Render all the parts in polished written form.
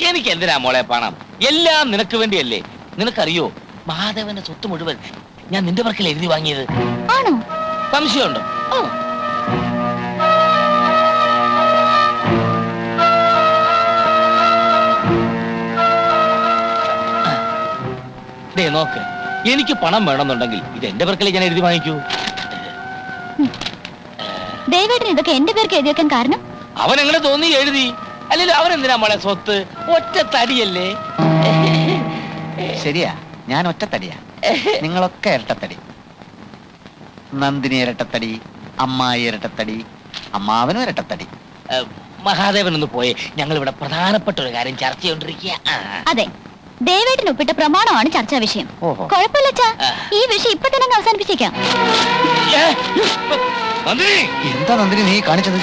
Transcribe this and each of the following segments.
എനിക്ക് എന്തിനാ മോളെ പണം? എല്ലാം നിനക്ക് വേണ്ടിയല്ലേ. നിനക്കറിയോ, മഹാദേവന്റെ സ്വത്ത് മുഴുവൻ ഞാൻ നിന്റെ പറക്കൽ എഴുതി വാങ്ങിയത്. ആണോ? സംശയമുണ്ടോ? ദേ നോക്ക്, എനിക്ക് പണം വേണമെന്നുണ്ടെങ്കിൽ ഇത് എന്റെ പേർക്കല്ലേ ഞാൻ എഴുതി വാങ്ങിക്കൂ. ദേവേട്ടൻ ഇതൊക്കെ എന്റെ പേർക്ക് എഴുതി വെക്കാൻ കാരണം? അവൻ എങ്ങനെ തോന്നി എഴുതി. അല്ലല്ലോ അവൻ എന്തിനാ മോളെ സ്വത്ത്? ഒറ്റ തടിയല്ലേ. ശരിയാ, ഞാൻ ഒറ്റത്തടിയാ. നിങ്ങളൊക്കെ ഇരട്ടത്തടി. നന്ദിനി ഇരട്ടത്തടി, അമ്മായി ഇരട്ടത്തടി, അമ്മാവനും ഇരട്ടത്തടി. മഹാദേവൻ ഒന്ന് പോയെ, ഞങ്ങൾ ഇവിടെ പ്രധാനപ്പെട്ട ഒരു കാര്യം ചർച്ച ചെയ്തോണ്ടിരിക്കുക. അതെ, ദേവേട്ടൻ ഒപ്പിട്ട പ്രമാണമാണ് ചർച്ചാ വിഷയം. കുഴപ്പമില്ല, ഈ വിഷയം ഇപ്പൊ തന്നെ അവസാനിപ്പിച്ചേക്കാം. എന്താ നന്ദിനി നീ കാണിച്ചത്?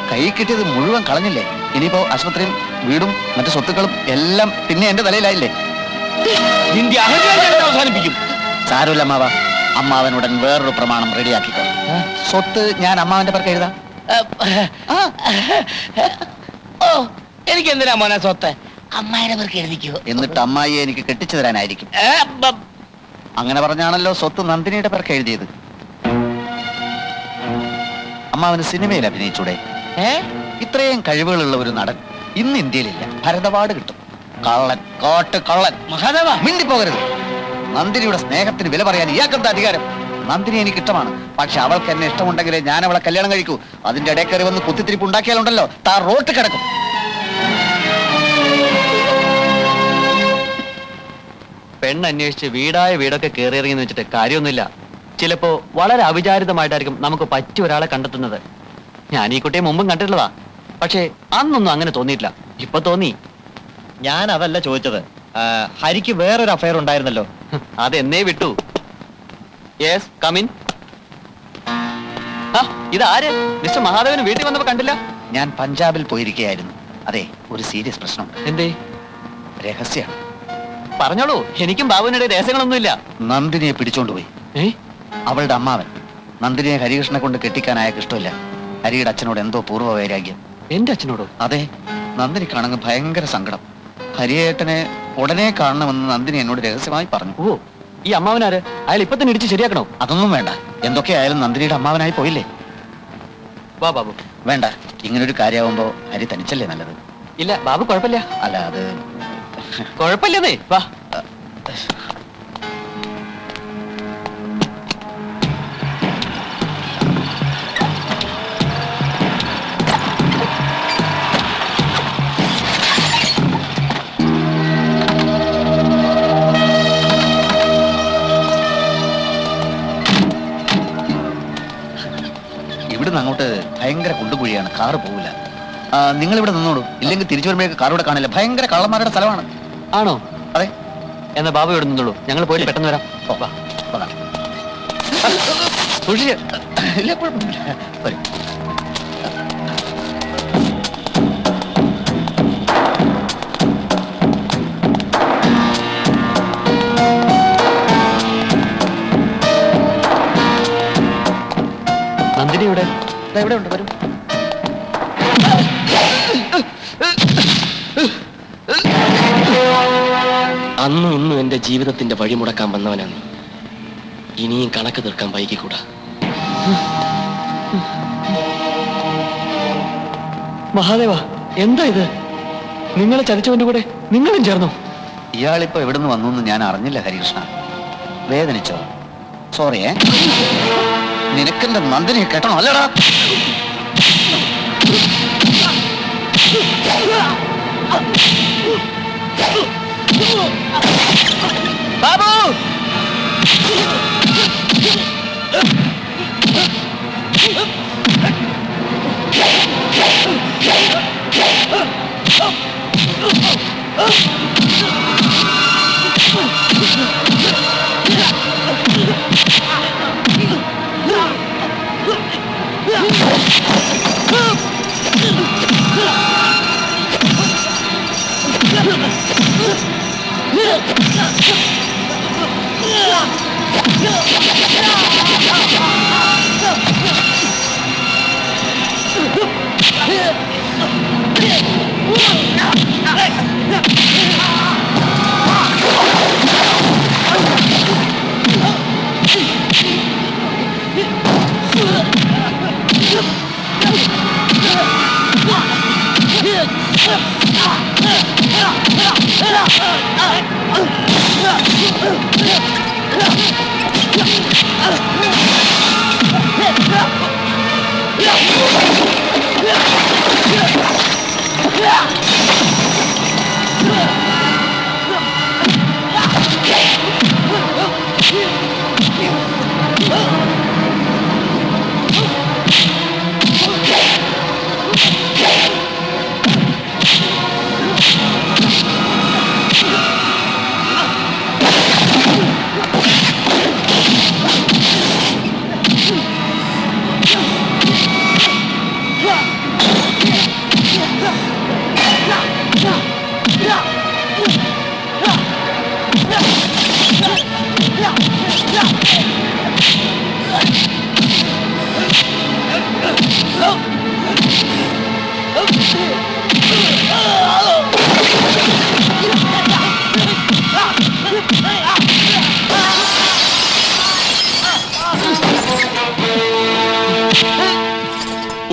കൈ കിട്ടിയത് മുഴുവൻ കളഞ്ഞില്ലേ? ഇനിയിപ്പോ ആശുപത്രിയും വീടും മറ്റു സ്വത്തുക്കളും എല്ലാം പിന്നെ എന്റെ തലയിലായില്ലേ? നിന്റെ അഹങ്കാരം അവസാനിപ്പിക്കും. സാരമില്ല അമ്മാവ, അമ്മാവനുടൻ വേറൊരു പ്രമാണം റെഡിയാക്കിക്കോ. സ്വത്ത് ഞാൻ അമ്മാവന്റെ പേർക്ക് എഴുതാം. ഓ, എനിക്ക് എന്തിനാ മോനെ സ്വത്ത്? അമ്മായിയുടെ പേർക്ക് എഴുതിക്കോ. എന്നിട്ട് അമ്മായിയെ എനിക്ക് കെട്ടിച്ചു തരാനായിരിക്കും. അങ്ങനെ പറഞ്ഞാണല്ലോ സ്വത്ത് നന്ദിനിയുടെ പേർക്ക് എഴുതിയത്. അമ്മാവന് സിനിമയിൽ അഭിനയിച്ചൂടെ? ഇത്രയും കഴിവുകളുള്ള ഒരു നടൻ ഇന്ന് ഇന്ത്യയിലില്ല. ഭരത് അവാർഡ് കിട്ടും. കള്ളൻ, കോട്ട് കള്ളൻ. മഹാദേവ, മിണ്ടിപ്പോകരുത്. നന്ദിനിയുടെ സ്നേഹത്തിന് വില പറയാൻ ഇയാൾക്കെന്താ അധികാരം? നന്ദിനി എനിക്ക് ഇഷ്ടമാണ്, പക്ഷെ അവൾക്ക് എന്നെ ഇഷ്ടമുണ്ടെങ്കിലേ ഞാൻ അവളെ കല്യാണം കഴിക്കൂ. അതിന്റെ ഇടയിൽ കയറി വന്ന് കുത്തിത്തിരിപ്പ് ഉണ്ടാക്കിയാലുണ്ടല്ലോ, താ റോട്ട് കിടക്കും. പെണ്ണന്വേഷിച്ച് വീടായ വീടൊക്കെ കയറിയിറങ്ങിന്ന് വെച്ചിട്ട് കാര്യമൊന്നുമില്ല. ചിലപ്പോ വളരെ അവിചാരിതമായിട്ടായിരിക്കും നമുക്ക് പറ്റിയ ഒരാളെ കണ്ടെത്തുന്നത്. ഞാൻ ഈ കുട്ടിയെ മുമ്പും കണ്ടിട്ടുള്ളതാ, പക്ഷേ അന്നൊന്നും അങ്ങനെ തോന്നിയിട്ടില്ല. ഇപ്പൊ തോന്നി. ഞാൻ അതല്ല ചോദിച്ചത്. ഹരിക്ക് വേറൊരു അഫയർ ഉണ്ടായിരുന്നല്ലോ, അതെന്നേ വിട്ടു. Yes, come in. ഇതാര്? മിസ്റ്റർ മഹാദേവന് വീട്ടിൽ വന്നപ്പോ കണ്ടില്ല. ഞാൻ പഞ്ചാബിൽ പോയിരിക്കുകയായിരുന്നു. അതെ, ഒരു സീരിയസ് പ്രശ്നം. എന്തേ? രഹസ്യം. പറഞ്ഞോളൂ, എനിക്കും ബാബുവിനിടെ രഹസ്യങ്ങളൊന്നുമില്ല. നന്ദിനിയെ പിടിച്ചോണ്ടുപോയി. അവളുടെ അമ്മാവൻ. നന്ദിനിയെ ഹരികൃഷ്ണനെ കൊണ്ട് കെട്ടിക്കാൻ അയാൾക്ക് ഇഷ്ടമില്ല. ഹരിയുടെ അച്ഛനോട് എന്തോ പൂർവ്വ വൈരാഗ്യം. എന്റെ അച്ഛനോടോ? അതെ, നന്ദിനിക്കാണെങ്കിൽ ഭയങ്കര സങ്കടം. ഹരിയേട്ടനെ ഉടനെ കാണണമെന്ന് നന്ദിനി എന്നോട് രഹസ്യമായി പറഞ്ഞു. ഓ, ഈ അമ്മാവനാര്? അയാൾ ഇപ്പൊ തന്നെ ഇടിച്ച് ശരിയാക്കണോ? അതൊന്നും വേണ്ട. എന്തൊക്കെയായാലും നന്ദിനിയുടെ അമ്മാവനായി പോയില്ലേ. വാ ബാബു. വേണ്ട, ഇങ്ങനൊരു കാര്യമാവുമ്പോ ഹരി തനിച്ചല്ലേ നല്ലത്. ഇല്ല ബാബു, കുഴപ്പമില്ല. അല്ല, അത് കുഴപ്പമില്ലതേ. വാ. ഇവിടുന്ന് അങ്ങോട്ട് ഭയങ്കര കുണ്ടുകുഴിയാണ്, കാറ് പോവില്ല. നിങ്ങൾ ഇവിടെ നിന്നോളൂ, ഇല്ലെങ്കിൽ തിരിച്ചു വരുമ്പോഴേക്ക് കാർ ഇവിടെ കാണില്ല. ഭയങ്കര കള്ളന്മാരുടെ സ്ഥലമാണ്. ആണോ? അതെ. എന്നാ ബാബു ഇവിടെ നിന്നോളൂ, ഞങ്ങൾ പോയിട്ട് പെട്ടെന്ന് വരാം. ഇല്ല, കുഴപ്പമില്ല. വരും. നന്ദിനി ഇവിടെ? ഇവിടെ ഉണ്ട്, വരും. അന്നും ഇന്നും എന്റെ ജീവിതത്തിന്റെ വഴിമുടക്കാൻ വന്നവനാണ്. ഇനിയും കണക്ക് തീർക്കാൻ വൈകിക്കൂടാ. മഹാദേവ, എന്താ ഇത്? നിങ്ങളെ ചതിച്ചവന്റെ കൂടെ നിങ്ങളും ചേർന്നു? ഇയാളിപ്പോ എവിടുന്ന് വന്നു എന്ന് ഞാൻ അറിഞ്ഞില്ല ഹരികൃഷ്ണ. വേദനിച്ചോ? സോറിയേ. നിനക്കെന്റെ നന്ദിനിയെ കേട്ടോ അല്ലടാ? ബാബു!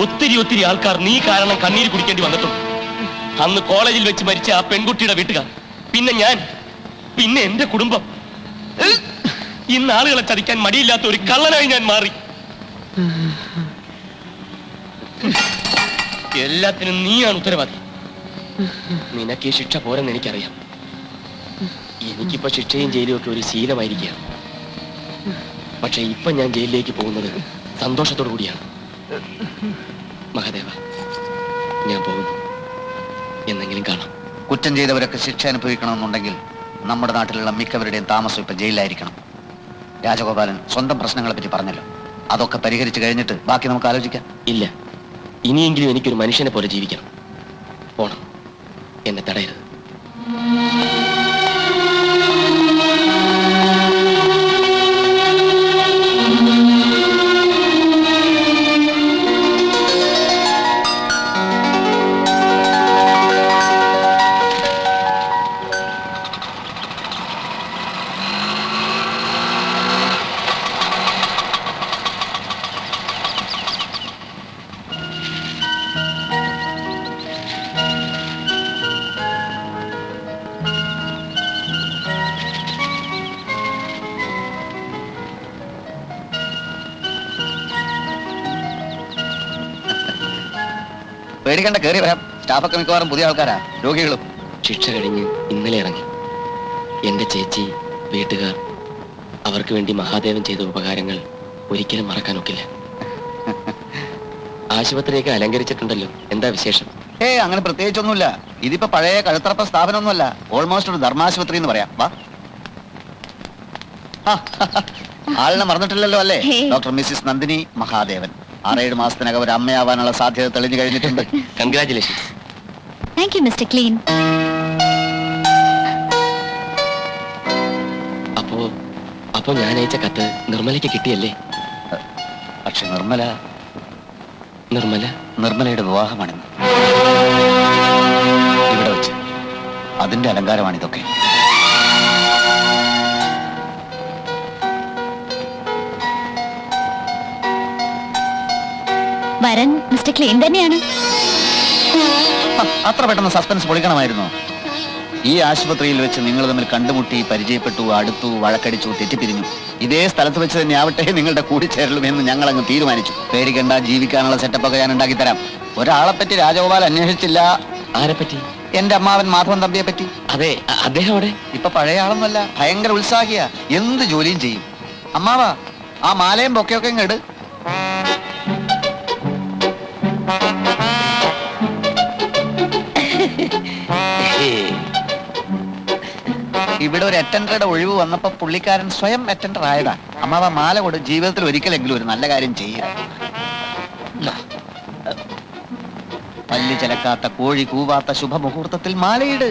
ഒത്തിരി ഒത്തിരി ആൾക്കാർ നീ കാരണം കണ്ണീര് കുടിക്കേണ്ടി വന്നിട്ടുണ്ട്. അന്ന് കോളേജിൽ വെച്ച് മരിച്ച ആ പെൺകുട്ടിയുടെ വീട്ടുകാർ, പിന്നെ ഞാൻ, പിന്നെ എന്റെ കുടുംബം. ഇന്ന് ആളുകളെ ചതിക്കാൻ മടിയില്ലാത്ത ഒരു കള്ളനായി ഞാൻ മാറി. എല്ലാത്തിനും നീയാണ് ഉത്തരവാദി. നിനക്ക് ഈ ശിക്ഷ പോരെന്ന് എനിക്കറിയാം. എനിക്കിപ്പോ ശിക്ഷയും ജയിലും ഒക്കെ ഒരു ശീലമായിരിക്കുക. പക്ഷെ ഇപ്പൊ ഞാൻ ജയിലിലേക്ക് പോകുന്നത് സന്തോഷത്തോടു കൂടിയാണ്. മഹാദേവ, ഞാൻ പോകുന്നു. എന്നെങ്കിലും കാണാം. കുറ്റം ചെയ്തവരൊക്കെ ശിക്ഷ അനുഭവിക്കണമെന്നുണ്ടെങ്കിൽ നമ്മുടെ നാട്ടിലുള്ള മിക്കവരുടെയും താമസം ഇപ്പൊ ജയിലിലായിരിക്കണം. രാജഗോപാലൻ സ്വന്തം പ്രശ്നങ്ങളെ പറ്റി പറഞ്ഞല്ലോ. അതൊക്കെ പരിഹരിച്ചു കഴിഞ്ഞിട്ട് ബാക്കി നമുക്ക് ആലോചിക്കാം. ഇല്ല, ഇനിയെങ്കിലും എനിക്കൊരു മനുഷ്യനെ പോലെ ജീവിക്കണം. പോണം, എന്നെ തടയരുത്. പേടിക്കണ്ട, കയറി വരാം. സ്റ്റാഫൊക്കെ മിക്കവാറും പുതിയ ആൾക്കാരാ, രോഗികളും. ശിക്ഷ കഴിഞ്ഞ് ഇന്നലെ ഇറങ്ങി. എന്റെ ചേച്ചി, വീട്ടുകാർ, അവർക്ക് വേണ്ടി മഹാദേവൻ ചെയ്ത ഉപകാരങ്ങൾ ഒരിക്കലും മറക്കാനൊക്കില്ല. ആശുപത്രിയൊക്കെ അലങ്കരിച്ചിട്ടുണ്ടല്ലോ, എന്താ വിശേഷം? അങ്ങനെ പ്രത്യേകിച്ചൊന്നുമില്ല. ഇതിപ്പോ പഴയ കഴുത്തറപ്പ സ്ഥാപനമൊന്നുമല്ല, ഓൾമോസ്റ്റ് ഒരു ധർമാശുപത്രി എന്ന് പറയാം. വാ. ആളിനെ മറന്നിട്ടില്ലല്ലോ അല്ലേ? Doctor Mrs Nandini Mahadevan. 6-7 മാസത്തിനകം ഒരു അമ്മയാവാനുള്ള സാധ്യത തെളിഞ്ഞു കഴിഞ്ഞിട്ടുണ്ട്. Congratulations. Thank you mister clean. അപ്പോ ഞാൻ അയച്ച കത്ത് നിർമ്മലയ്ക്ക് കിട്ടിയല്ലേ? പക്ഷെ നിർമ്മലയുടെ വിവാഹമാണിന്ന്. ഇവിടെ വെച്ച് അതിന്റെ അലങ്കാരമാണിതൊക്കെ. വരൻ മിസ്റ്റർ ക്ലീൻ തന്നെയാണ്. അത്ര പെട്ടെന്ന് സസ്പെൻസ് പൊളിക്കണമായിരുന്നു. ഈ ആശുപത്രിയിൽ വെച്ച് നിങ്ങൾ തമ്മിൽ കണ്ടുമുട്ടി, പരിചയപ്പെട്ടു, അടുത്തു, വഴക്കടിച്ചു, തെറ്റിപ്പിരിഞ്ഞു. ഇതേ സ്ഥലത്ത് വെച്ച് തന്നെ ആവട്ടെ നിങ്ങളുടെ കൂടിച്ചേരലുമെന്ന് ഞങ്ങൾ അങ്ങ് തീരുമാനിച്ചു. പേടിക്കണ്ട, ജീവിക്കാനുള്ള സെറ്റപ്പൊക്കെ ഞാൻ ഉണ്ടാക്കി തരാം. ഒരാളെ പറ്റി രാജഗോപാൽ അന്വേഷിച്ചില്ല. ആരെപ്പറ്റി? എന്റെ അമ്മാവൻ മാധവൻ തമ്പിയെ പറ്റി. അതെ, അദ്ദേഹം അവിടെ ഇപ്പൊ പഴയ ആളൊന്നുമല്ല, ഭയങ്കര ഉത്സാഹിയ, എന്ത് ജോലിയും ചെയ്യും. അമ്മാവാ, ആ മാലയും ബൊക്കെയൊക്കെ ഇങ്ങട്. ഇവിടെ ഒരു അറ്റൻഡറുടെ ഒഴിവ് വന്നപ്പോ പുള്ളിക്കാരൻ സ്വയം അറ്റൻഡർ ആയതാ. അമ്മാവ മാല കൊണ്ട് ജീവിതത്തിൽ ഒരിക്കലെങ്കിലും ഒരു നല്ല കാര്യം ചെയ്യുക. പല്ല് ചിലക്കാത്ത, കോഴി കൂവാത്ത ശുഭമുഹൂർത്തത്തിൽ മാലയിട്.